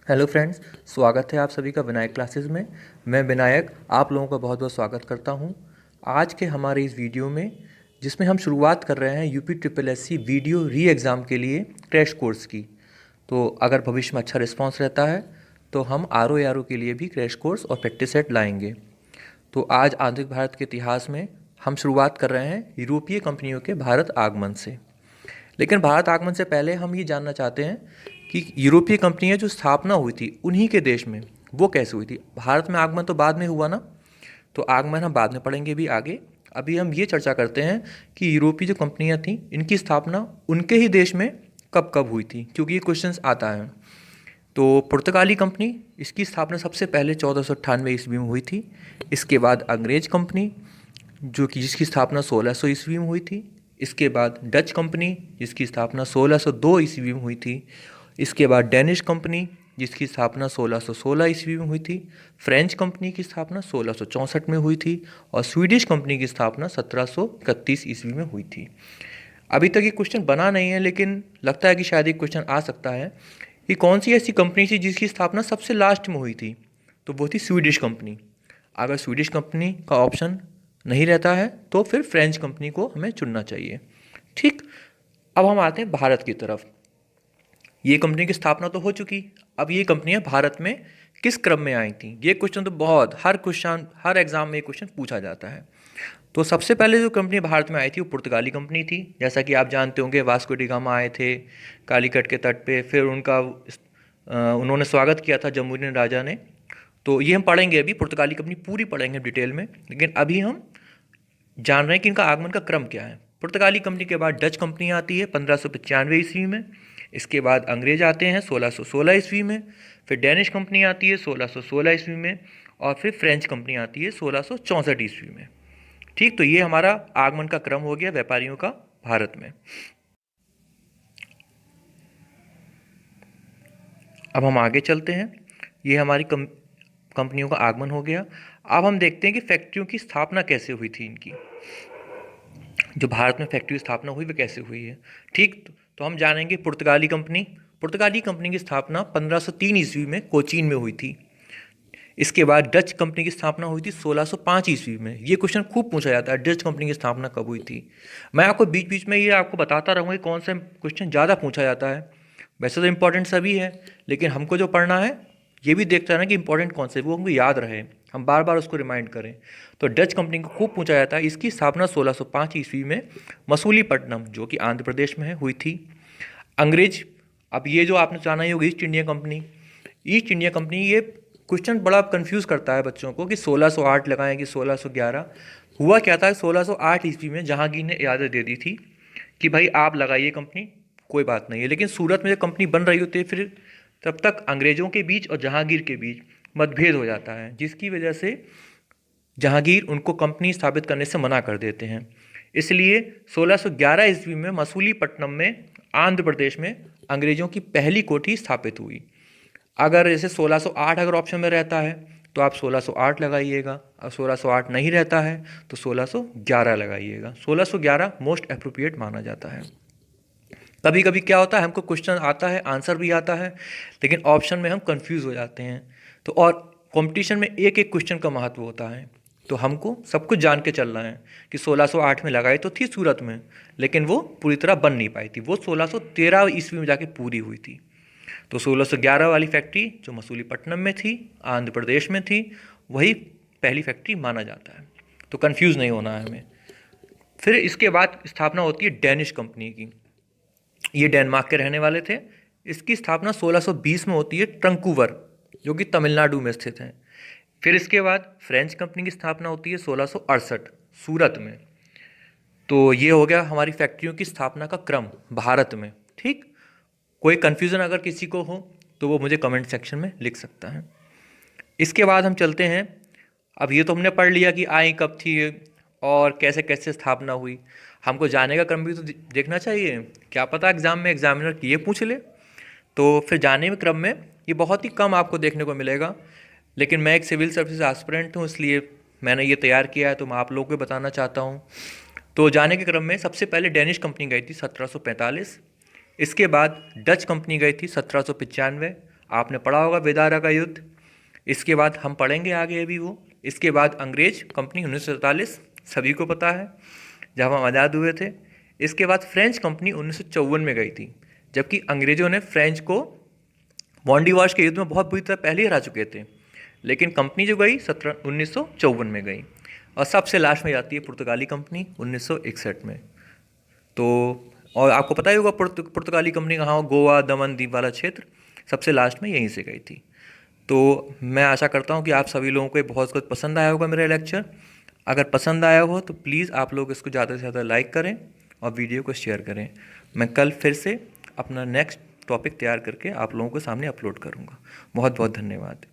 Hello friends, स्वागत है आप सभी का विनायक क्लासेस में। मैं विनायक आप लोगों का बहुत बहुत स्वागत करता हूं। आज के हमारे इस वीडियो में जिसमें हम शुरुआत कर रहे हैं UP triple S C video re exam के लिए क्रैश कोर्स की। तो अगर भविष्य में अच्छा रिस्पांस रहता है तो हम आर ओ के लिए भी क्रैश कोर्स और प्रैक्टिस सेट लाएंगे। तो आज आधुनिक भारत के इतिहास में हम शुरुआत कर रहे हैं यूरोपीय कंपनियों के भारत आगमन से। लेकिन भारत आगमन से पहले हम ये जानना चाहते हैं कि यूरोपीय कंपनियां जो स्थापना हुई थी उन्हीं के देश में वो कैसे हुई थी। भारत में आगमन तो बाद में हुआ ना, तो आगमन हम बाद में पढ़ेंगे भी आगे। अभी हम ये चर्चा करते हैं कि यूरोपीय जो कंपनियां थीं इनकी स्थापना उनके ही देश में कब कब हुई थी, क्योंकि ये क्वेश्चंस आता है। तो पुर्तगाली कंपनी, इसकी स्थापना सबसे पहले 1498 ईस्वी में हुई थी। इसके बाद अंग्रेज कंपनी जिसकी स्थापना 1600 ईस्वी में हुई थी। इसके बाद डच कंपनी जिसकी स्थापना 1602 ईस्वी में हुई थी। इसके बाद डेनिश कंपनी जिसकी स्थापना 1616 ईस्वी में हुई थी। फ्रेंच कंपनी की स्थापना 1664 में हुई थी और स्वीडिश कंपनी की स्थापना 1731 ईस्वी में हुई थी। अभी तक ये क्वेश्चन बना नहीं है, लेकिन लगता है कि शायद एक क्वेश्चन आ सकता है कि कौन सी ऐसी कंपनी थी जिसकी स्थापना सबसे लास्ट में हुई थी। तो वो थी स्वीडिश कंपनी। अगर स्वीडिश कंपनी का ऑप्शन नहीं रहता है तो फिर फ्रेंच कंपनी को हमें चुनना चाहिए। ठीक, अब हम आते हैं भारत की तरफ। ये कंपनी की स्थापना तो हो चुकी, अब ये कंपनियां भारत में किस क्रम में आई थी। ये क्वेश्चन तो बहुत हर एग्जाम में ये क्वेश्चन पूछा जाता है। तो सबसे पहले जो कंपनी भारत में आई थी वो पुर्तगाली कंपनी थी। जैसा कि आप जानते होंगे, वास्को डी गामा आए थे कालीकट के तट पे, फिर उन्होंने स्वागत किया था जम्मूरियन राजा ने। तो ये हम पढ़ेंगे, अभी पुर्तगाली कंपनी पूरी पढ़ेंगे डिटेल में, लेकिन अभी हम जान रहे हैं कि इनका आगमन का क्रम क्या है। पुर्तगाली कंपनी के बाद डच कंपनी आती है 1595 ईस्वी में। इसके बाद अंग्रेज आते हैं 1616 ईस्वी में। फिर डेनिश कंपनी आती है 1616 ईस्वी में और फिर फ्रेंच कंपनी आती है 1664 ईस्वी में। ठीक, तो ये हमारा आगमन का क्रम हो गया व्यापारियों का भारत में। अब हम आगे चलते हैं। ये हमारी कंपनियों का आगमन हो गया। अब हम देखते हैं कि फैक्ट्रियों की स्थापना कैसे हुई थी इनकी। जो भारत में फैक्ट्री स्थापना हुई वो कैसे हुई है। ठीक, तो हम जानेंगे पुर्तगाली कंपनी की स्थापना 1503 ईस्वी में कोचीन में हुई थी। इसके बाद डच कंपनी की स्थापना हुई थी 1605 ईस्वी में। ये क्वेश्चन खूब पूछा जाता है, डच कंपनी की स्थापना कब हुई थी। मैं आपको बीच बीच में ये आपको बताता रहूँगा कि कौन सा क्वेश्चन ज़्यादा पूछा जाता है। वैसे तो इंपॉर्टेंट सभी है, लेकिन हमको जो पढ़ना है ये भी देखते रहना कि इंपॉर्टेंट कौन से वो हमको याद रहे, हम बार बार उसको रिमाइंड करें। तो डच कंपनी को खूब पूछा जाता है। इसकी स्थापना 1605 ईस्वी में मसूलीपट्टनम, जो कि आंध्र प्रदेश में है, हुई थी। अंग्रेज, अब ये जो आपने जाना ही होगी ईस्ट इंडिया कंपनी, ये क्वेश्चन बड़ा कंफ्यूज करता है बच्चों को कि 1608 लगाएं कि 1611। हुआ क्या था, 1608 ईस्वी में जहांगीर ने इजाज़त दे दी थी कि भाई आप लगाइए कंपनी, कोई बात नहीं है। लेकिन सूरत में जब कंपनी बन रही होती है, फिर तब तक अंग्रेज़ों के बीच और जहांगीर के बीच मतभेद हो जाता है, जिसकी वजह से जहांगीर उनको कंपनी स्थापित करने से मना कर देते हैं। इसलिए 1611 ईस्वी में मसूलीपट्टनम में आंध्र प्रदेश में अंग्रेज़ों की पहली कोठी स्थापित हुई। अगर जैसे 1608 अगर ऑप्शन में रहता है तो आप 1608 लगाइएगा, और 1608 नहीं रहता है तो 1611 लगाइएगा। 1611 मोस्ट अप्रोप्रिएट माना जाता है। कभी कभी क्या होता है, हमको क्वेश्चन आता है, आंसर भी आता है, लेकिन ऑप्शन में हम कंफ्यूज हो जाते हैं। तो और कंपटीशन में एक एक क्वेश्चन का महत्व होता है, तो हमको सब कुछ जान के चलना है कि 1608 में लगाई तो थी सूरत में, लेकिन वो पूरी तरह बन नहीं पाई थी। वो 1613 ईस्वी में जाके पूरी हुई थी। तो 1611 वाली फैक्ट्री जो मसूलीपट्टनम में थी, आंध्र प्रदेश में थी, वही पहली फैक्ट्री माना जाता है। तो कंफ्यूज नहीं होना है हमें। फिर इसके बाद स्थापना होती है डेनिश कंपनी की। ये डेनमार्क के रहने वाले थे। इसकी स्थापना 1620 में होती है ट्रंकूवर, जो कि तमिलनाडु में स्थित है। फिर इसके बाद फ्रेंच कंपनी की स्थापना होती है 1668 सूरत में। तो ये हो गया हमारी फैक्ट्रियों की स्थापना का क्रम भारत में। ठीक, कोई कन्फ्यूज़न अगर किसी को हो तो वो मुझे कमेंट सेक्शन में लिख सकता है। इसके बाद हम चलते हैं। अब ये तो हमने पढ़ लिया कि आई कब थी और कैसे कैसे स्थापना हुई। हमको जाने का क्रम भी तो देखना चाहिए, क्या पता एग्ज़ाम में एग्जामिनर ये पूछ ले। तो फिर जाने में क्रम में ये बहुत ही कम आपको देखने को मिलेगा, लेकिन मैं एक सिविल सर्विसेज एस्पिरेंट हूँ, इसलिए मैंने ये तैयार किया है, तो मैं आप लोगों को बताना चाहता हूँ। तो जाने के क्रम में सबसे पहले डेनिश कंपनी गई थी 1745। इसके बाद डच कंपनी गई थी 1795। आपने पढ़ा होगा बेदारा का युद्ध। इसके बाद हम पढ़ेंगे आगे अभी वो। इसके बाद अंग्रेज कंपनी 1947, सभी को पता है, जब हम आज़ाद हुए थे। इसके बाद फ्रेंच कंपनी 1954 में गई थी, जबकि अंग्रेज़ों ने फ्रेंच को वांडीवाश के युद्ध में बहुत बुरी तरह पहले ही हरा चुके थे, लेकिन कंपनी जो गई 1954 में गई। और सबसे लास्ट में जाती है पुर्तगाली कंपनी 1961 में। तो और आपको पता ही होगा पुर्तगाली कंपनी कहाँ हो, गोवा दमन द्वीप वाला क्षेत्र, सबसे लास्ट में यहीं से गई थी। तो मैं आशा करता हूँ कि आप सभी लोगों को ये बहुत कुछ पसंद आया होगा मेरा लेक्चर। अगर पसंद आया हो तो प्लीज़ आप लोग इसको ज़्यादा से ज़्यादा लाइक करें और वीडियो को शेयर करें। मैं कल फिर से अपना नेक्स्ट टॉपिक तैयार करके आप लोगों के सामने अपलोड करूँगा। बहुत बहुत धन्यवाद।